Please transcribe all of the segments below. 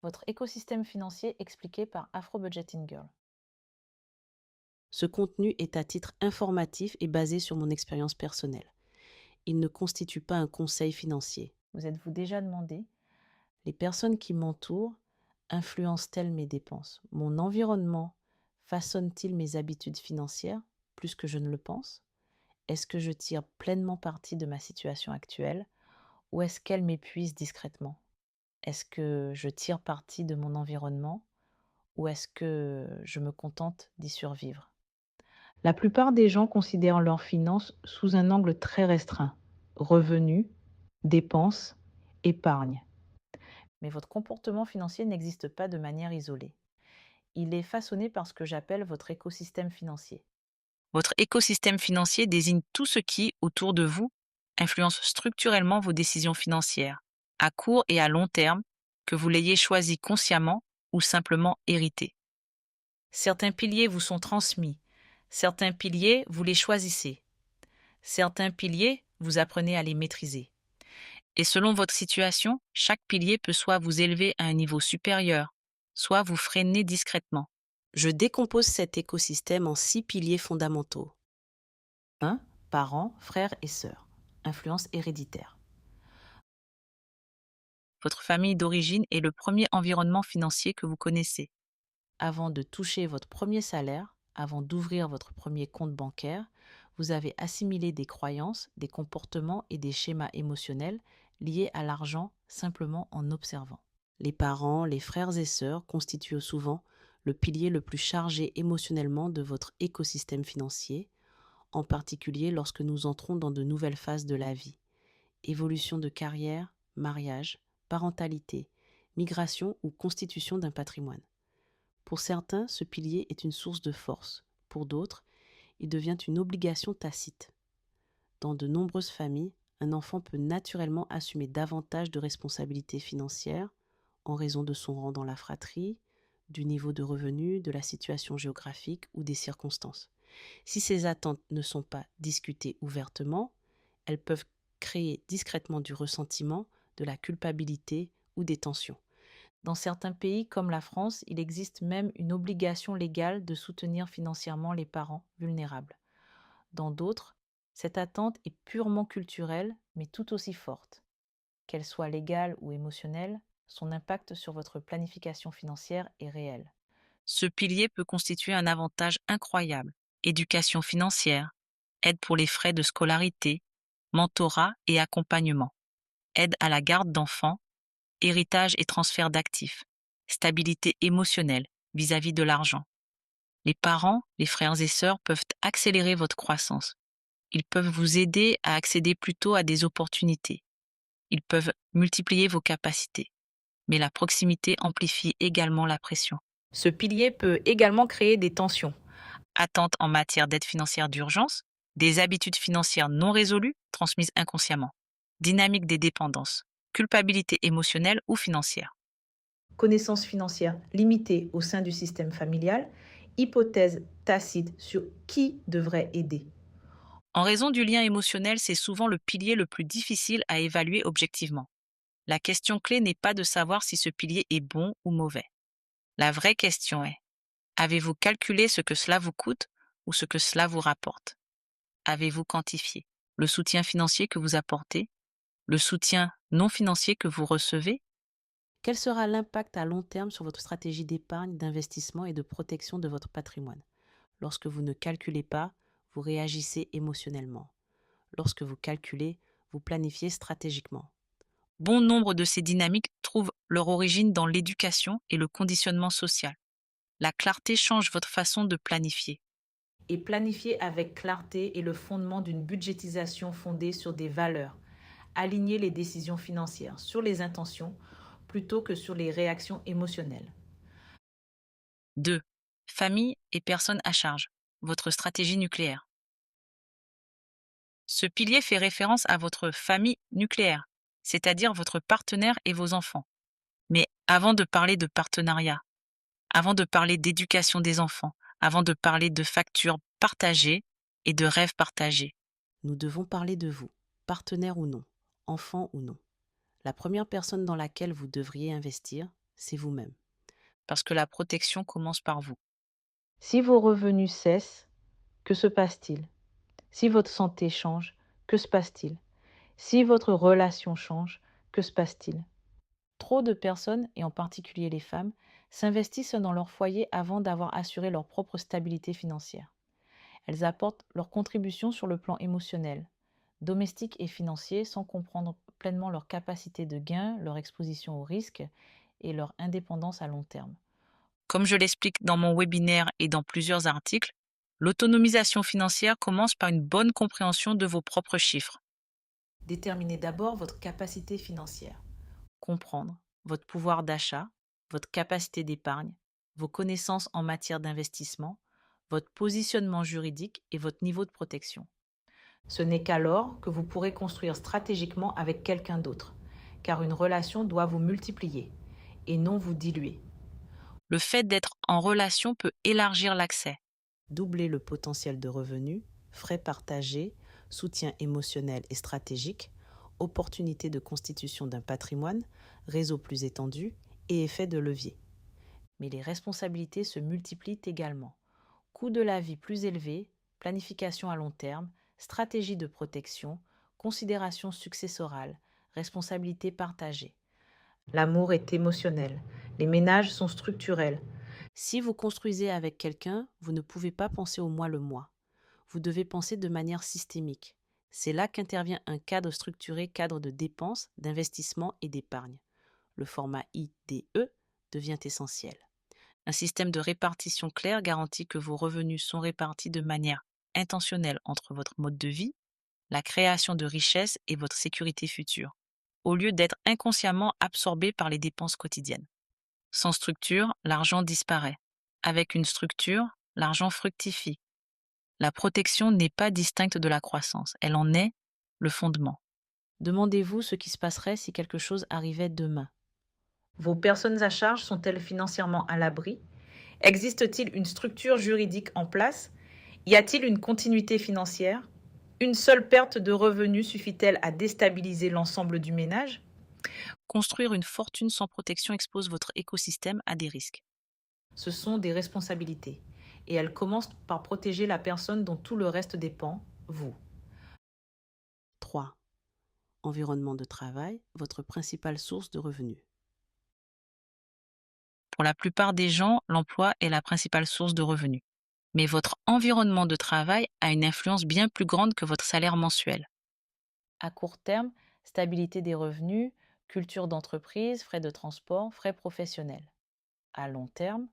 Votre écosystème financier expliqué par Afro Budgeting Girl. Ce contenu est à titre informatif et basé sur mon expérience personnelle. Il ne constitue pas un conseil financier. Vous êtes-vous déjà demandé? Les personnes qui m'entourent influencent-elles mes dépenses? Mon environnement façonne-t-il mes habitudes financières plus que je ne le pense? Est-ce que je tire pleinement parti de ma situation actuelle ou est-ce qu'elle m'épuise discrètement? Est-ce que je tire parti de mon environnement ou est-ce que je me contente d'y survivre? La plupart des gens considèrent leurs finances sous un angle très restreint: revenus, dépenses, épargne. Mais votre comportement financier n'existe pas de manière isolée. Il est façonné par ce que j'appelle votre écosystème financier. Votre écosystème financier désigne tout ce qui, autour de vous, influence structurellement vos décisions financières, à court et à long terme, que vous l'ayez choisi consciemment ou simplement hérité. Certains piliers vous sont transmis, certains piliers vous les choisissez, certains piliers vous apprenez à les maîtriser. Et selon votre situation, chaque pilier peut soit vous élever à un niveau supérieur, soit vous freiner discrètement. Je décompose cet écosystème en 6 piliers fondamentaux. 1. Parents, frères et sœurs. Influence héréditaire. Votre famille d'origine est le premier environnement financier que vous connaissez. Avant de toucher votre premier salaire, avant d'ouvrir votre premier compte bancaire, vous avez assimilé des croyances, des comportements et des schémas émotionnels liés à l'argent simplement en observant. Les parents, les frères et sœurs constituent souvent le pilier le plus chargé émotionnellement de votre écosystème financier, en particulier lorsque nous entrons dans de nouvelles phases de la vie. Évolution de carrière, mariage, parentalité, migration ou constitution d'un patrimoine. Pour certains, ce pilier est une source de force. Pour d'autres, il devient une obligation tacite. Dans de nombreuses familles, un enfant peut naturellement assumer davantage de responsabilités financières en raison de son rang dans la fratrie, du niveau de revenu, de la situation géographique ou des circonstances. Si ces attentes ne sont pas discutées ouvertement, elles peuvent créer discrètement du ressentiment, de la culpabilité ou des tensions. Dans certains pays comme la France, il existe même une obligation légale de soutenir financièrement les parents vulnérables. Dans d'autres, cette attente est purement culturelle, mais tout aussi forte. Qu'elle soit légale ou émotionnelle, son impact sur votre planification financière est réel. Ce pilier peut constituer un avantage incroyable. Éducation financière, aide pour les frais de scolarité, mentorat et accompagnement, aide à la garde d'enfants, héritage et transfert d'actifs, stabilité émotionnelle vis-à-vis de l'argent. Les parents, les frères et sœurs peuvent accélérer votre croissance. Ils peuvent vous aider à accéder plus tôt à des opportunités. Ils peuvent multiplier vos capacités. Mais la proximité amplifie également la pression. Ce pilier peut également créer des tensions. Attentes en matière d'aide financière d'urgence, des habitudes financières non résolues transmises inconsciemment, dynamique des dépendances, culpabilité émotionnelle ou financière. Connaissances financières limitées au sein du système familial, hypothèse tacite sur qui devrait aider. En raison du lien émotionnel, c'est souvent le pilier le plus difficile à évaluer objectivement. La question clé n'est pas de savoir si ce pilier est bon ou mauvais. La vraie question est, avez-vous calculé ce que cela vous coûte ou ce que cela vous rapporte? Avez-vous quantifié le soutien financier que vous apportez, le soutien non financier que vous recevez? Quel sera l'impact à long terme sur votre stratégie d'épargne, d'investissement et de protection de votre patrimoine? Lorsque vous ne calculez pas, vous réagissez émotionnellement. Lorsque vous calculez, vous planifiez stratégiquement. Bon nombre de ces dynamiques trouvent leur origine dans l'éducation et le conditionnement social. La clarté change votre façon de planifier. Et planifier avec clarté est le fondement d'une budgétisation fondée sur des valeurs. Aligner les décisions financières sur les intentions plutôt que sur les réactions émotionnelles. 2. Famille et personnes à charge. Votre stratégie nucléaire. Ce pilier fait référence à votre famille nucléaire, c'est-à-dire votre partenaire et vos enfants. Mais avant de parler de partenariat, avant de parler d'éducation des enfants, avant de parler de factures partagées et de rêves partagés, Nous devons parler de vous, partenaire ou non, enfant ou non. La première personne dans laquelle vous devriez investir, c'est vous-même. parce que la protection commence par vous. Si vos revenus cessent, que se passe-t-il? Si votre santé change, que se passe-t-il? Si votre relation change, que se passe-t-il? Trop de personnes, et en particulier les femmes, s'investissent dans leur foyer avant d'avoir assuré leur propre stabilité financière. Elles apportent leur contribution sur le plan émotionnel, domestique et financier sans comprendre pleinement leur capacité de gain, leur exposition au risque et leur indépendance à long terme. Comme je l'explique dans mon webinaire et dans plusieurs articles, l'autonomisation financière commence par une bonne compréhension de vos propres chiffres. Déterminez d'abord votre capacité financière. Comprendre votre pouvoir d'achat, votre capacité d'épargne, vos connaissances en matière d'investissement, votre positionnement juridique et votre niveau de protection. Ce n'est qu'alors que vous pourrez construire stratégiquement avec quelqu'un d'autre, car une relation doit vous multiplier et non vous diluer. Le fait d'être en relation peut élargir l'accès. Doubler le potentiel de revenus, frais partagés, soutien émotionnel et stratégique, opportunité de constitution d'un patrimoine, réseau plus étendu et effet de levier. Mais les responsabilités se multiplient également. Coût de la vie plus élevé, planification à long terme, stratégie de protection, considération successorale, responsabilité partagée. L'amour est émotionnel, les ménages sont structurels. Si vous construisez avec quelqu'un, vous ne pouvez pas penser au mois le mois. Vous devez penser de manière systémique. C'est là qu'intervient un cadre structuré, cadre de dépenses, d'investissement et d'épargne. Le format IDE devient essentiel. Un système de répartition clair garantit que vos revenus sont répartis de manière intentionnelle entre votre mode de vie, la création de richesses et votre sécurité future, au lieu d'être inconsciemment absorbé par les dépenses quotidiennes. Sans structure, l'argent disparaît. Avec une structure, l'argent fructifie. La protection n'est pas distincte de la croissance, elle en est le fondement. Demandez-vous ce qui se passerait si quelque chose arrivait demain. Vos personnes à charge sont-elles financièrement à l'abri? Existe-t-il une structure juridique en place? Y a-t-il une continuité financière? Une seule perte de revenus suffit-elle à déstabiliser l'ensemble du ménage? Construire une fortune sans protection expose votre écosystème à des risques. Ce sont des responsabilités, et elles commencent par protéger la personne dont tout le reste dépend, vous. 3. Environnement de travail, votre principale source de revenus. Pour la plupart des gens, l'emploi est la principale source de revenus. Mais votre environnement de travail a une influence bien plus grande que votre salaire mensuel. À court terme, stabilité des revenus, culture d'entreprise, frais de transport, frais professionnels. À long terme,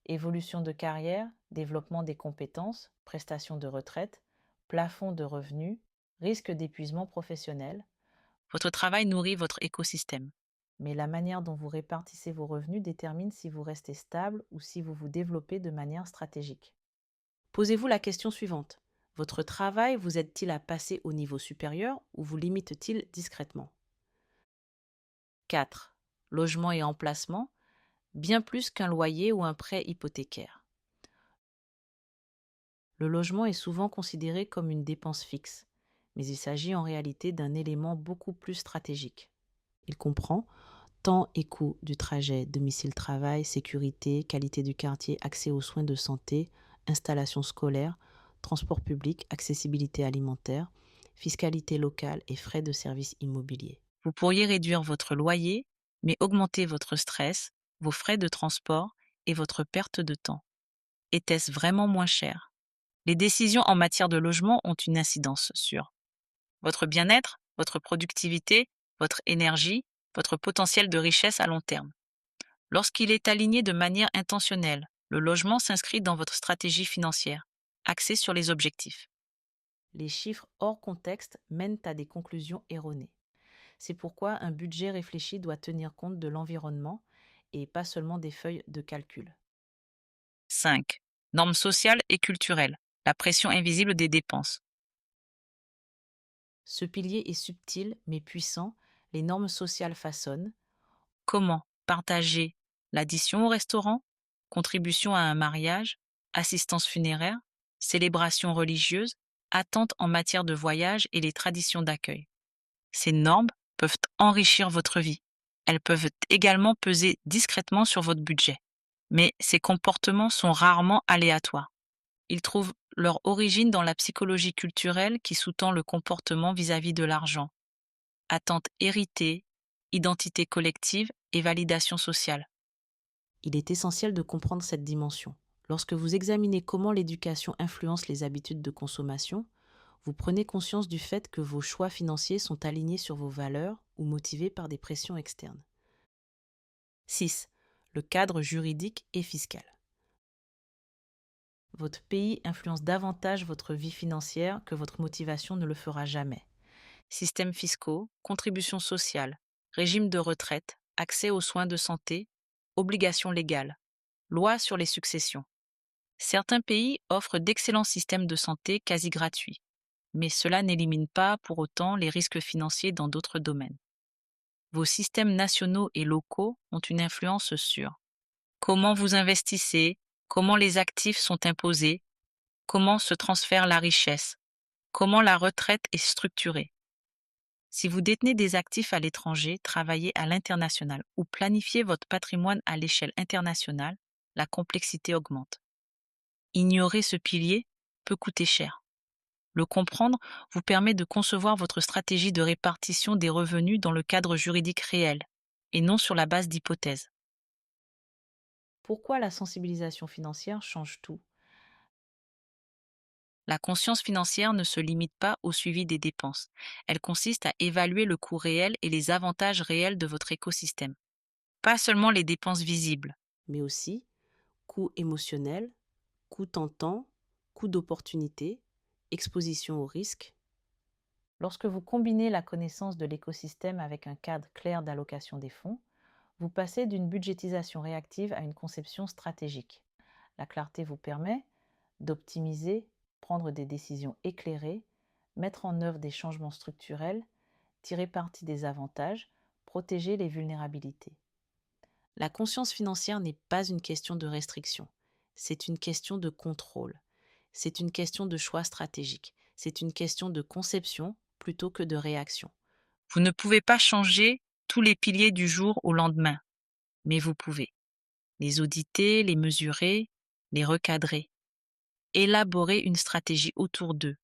évolution de carrière, développement des compétences, prestations de retraite, plafond de revenus, risque d'épuisement professionnel. Votre travail nourrit votre écosystème. Mais la manière dont vous répartissez vos revenus détermine si vous restez stable ou si vous vous développez de manière stratégique. Posez-vous la question suivante. Votre travail vous aide-t-il à passer au niveau supérieur ou vous limite-t-il discrètement? 4. Logement et emplacement, bien plus qu'un loyer ou un prêt hypothécaire. Le logement est souvent considéré comme une dépense fixe, mais il s'agit en réalité d'un élément beaucoup plus stratégique. Il comprend temps et coût du trajet, domicile-travail, sécurité, qualité du quartier, accès aux soins de santé, installation scolaire, transport public, accessibilité alimentaire, fiscalité locale et frais de services immobiliers. Vous pourriez réduire votre loyer, mais augmenter votre stress, vos frais de transport et votre perte de temps. Était-ce vraiment moins cher? Les décisions en matière de logement ont une incidence sur votre bien-être, votre productivité, votre énergie, votre potentiel de richesse à long terme. Lorsqu'il est aligné de manière intentionnelle, le logement s'inscrit dans votre stratégie financière, axée sur les objectifs. Les chiffres hors contexte mènent à des conclusions erronées. C'est pourquoi un budget réfléchi doit tenir compte de l'environnement et pas seulement des feuilles de calcul. 5. Normes sociales et culturelles. La pression invisible des dépenses. Ce pilier est subtil mais puissant. Les normes sociales façonnent Comment partager l'addition au restaurant, contribution à un mariage, assistance funéraire, célébration religieuse, attentes en matière de voyage et les traditions d'accueil. Ces normes peuvent enrichir votre vie. elles peuvent également peser discrètement sur votre budget. Mais ces comportements sont rarement aléatoires. Ils trouvent leur origine dans la psychologie culturelle qui sous-tend le comportement vis-à-vis de l'argent. Attentes héritées, identité collective et validation sociale. Il est essentiel de comprendre cette dimension. Lorsque vous examinez comment l'éducation influence les habitudes de consommation, vous prenez conscience du fait que vos choix financiers sont alignés sur vos valeurs ou motivés par des pressions externes. 6. Le cadre juridique et fiscal. Votre pays influence davantage votre vie financière que votre motivation ne le fera jamais. Systèmes fiscaux, contributions sociales, régime de retraite, accès aux soins de santé, obligations légales, loi sur les successions. Certains pays offrent d'excellents systèmes de santé quasi gratuits, mais cela n'élimine pas pour autant les risques financiers dans d'autres domaines. Vos systèmes nationaux et locaux ont une influence sur comment vous investissez, comment les actifs sont imposés, comment se transfère la richesse, comment la retraite est structurée. Si vous détenez des actifs à l'étranger, travaillez à l'international ou planifiez votre patrimoine à l'échelle internationale, la complexité augmente. Ignorer ce pilier peut coûter cher. Le comprendre vous permet de concevoir votre stratégie de répartition des revenus dans le cadre juridique réel et non sur la base d'hypothèses. Pourquoi la sensibilisation financière change tout? La conscience financière ne se limite pas au suivi des dépenses. Elle consiste à évaluer le coût réel et les avantages réels de votre écosystème. Pas seulement les dépenses visibles. Mais aussi coût émotionnel, coût tentant, coût d'opportunité, exposition au risque. Lorsque vous combinez la connaissance de l'écosystème avec un cadre clair d'allocation des fonds, vous passez d'une budgétisation réactive à une conception stratégique. La clarté vous permet d'optimiser, prendre des décisions éclairées, mettre en œuvre des changements structurels, tirer parti des avantages, protéger les vulnérabilités. La conscience financière n'est pas une question de restriction, c'est une question de contrôle, c'est une question de choix stratégique, c'est une question de conception plutôt que de réaction. Vous ne pouvez pas changer tous les piliers du jour au lendemain, mais vous pouvez les auditer, les mesurer, les recadrer, élaborer une stratégie autour d'eux.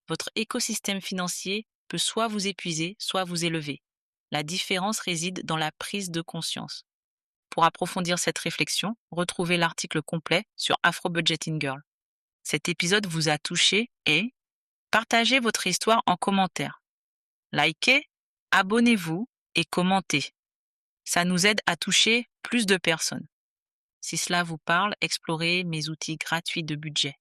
Votre écosystème financier peut soit vous épuiser, soit vous élever. La différence réside dans la prise de conscience. Pour approfondir cette réflexion, retrouvez l'article complet sur Afro Budgeting Girl. Cet épisode vous a touché et partagez votre histoire en commentaire. Likez, abonnez-vous et commentez. Ça nous aide à toucher plus de personnes. Si cela vous parle, explorez mes outils gratuits de budget,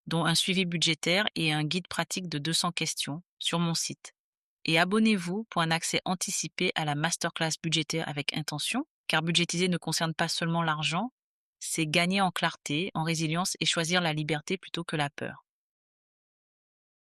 dont un suivi budgétaire et un guide pratique de 200 questions sur mon site. Et abonnez-vous pour un accès anticipé à la masterclass budgétaire avec intention, car budgétiser ne concerne pas seulement l'argent, c'est gagner en clarté, en résilience et choisir la liberté plutôt que la peur.